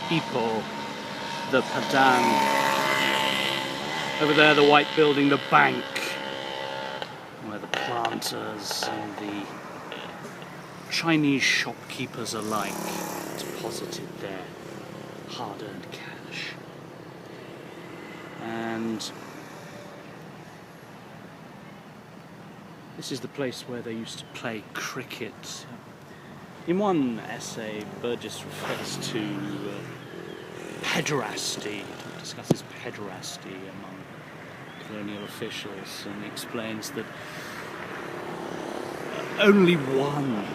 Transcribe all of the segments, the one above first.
Ipoh, the Padang. Over there, the white building, the bank, where the planters and the Chinese shopkeepers alike deposited their hard-earned cash. And this is the place where they used to play cricket. In one essay, Burgess refers to pederasty, discusses pederasty among colonial officials, and explains that only one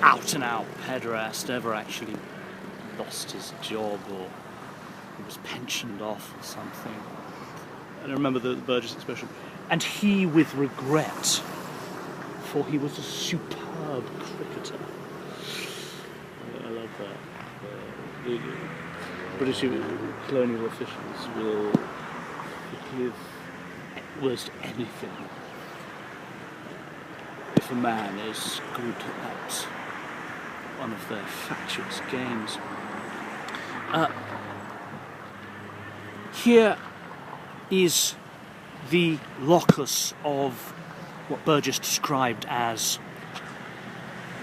out-and-out pederast ever actually lost his job or was pensioned off or something. And I remember the Burgess expression, and he with regret, for he was a superb cricketer. I love that. The British colonial officials will forgive almost anything if a man is good at one of their fatuous games. Here is the locus of what Burgess described as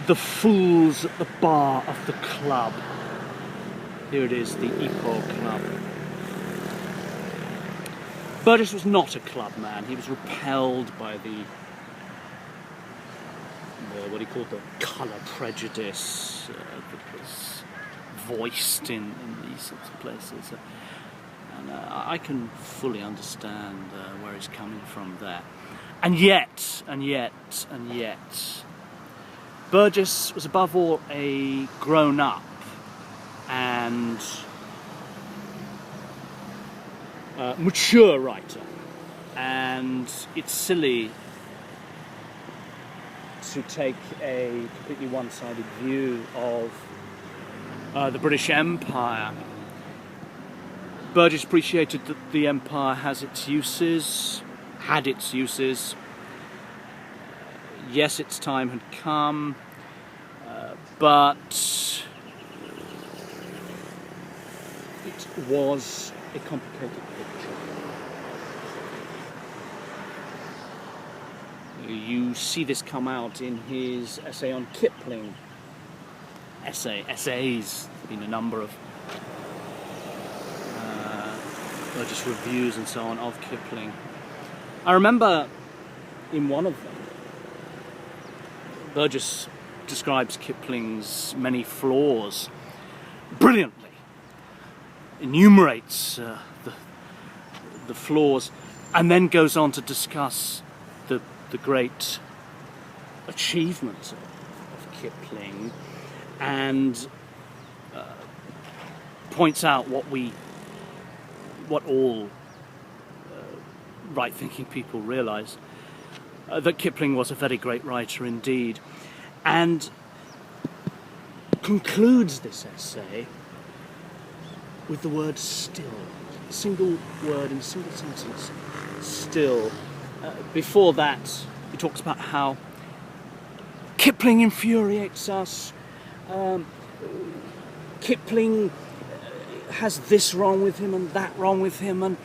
the fools at the bar of the club. Here it is, the Ipoh Club. Burgess was not a club man. He was repelled by the what he called the colour prejudice that was voiced in these sorts of places. And I can fully understand where he's coming from there. And yet, Burgess was above all a grown-up and mature writer, and it's silly to take a completely one-sided view of the British Empire. Burgess appreciated that the empire had its uses. Yes, its time had come, but it was a complicated picture. You see this come out in his essay on Kipling. Essays, been a number of Burgess reviews and so on of Kipling. I remember in one of them, Burgess describes Kipling's many flaws brilliantly, enumerates the flaws, and then goes on to discuss the great achievement of Kipling, and points out what all right-thinking people realise, that Kipling was a very great writer indeed, and concludes this essay with the word still. A single word in a single sentence, still. Before that, he talks about how Kipling infuriates us, Kipling has this wrong with him and that wrong with him, and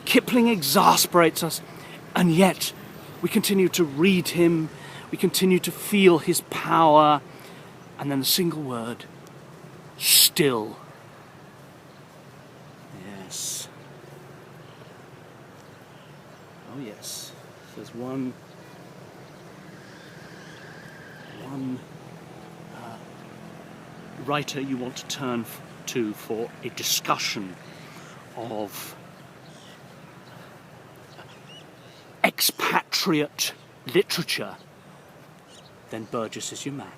Kipling exasperates us, and yet we continue to read him, we continue to feel his power, and then the single word, still. Yes. Oh yes, there's one writer you want to turn to for a discussion of expatriate literature, then Burgess is your man.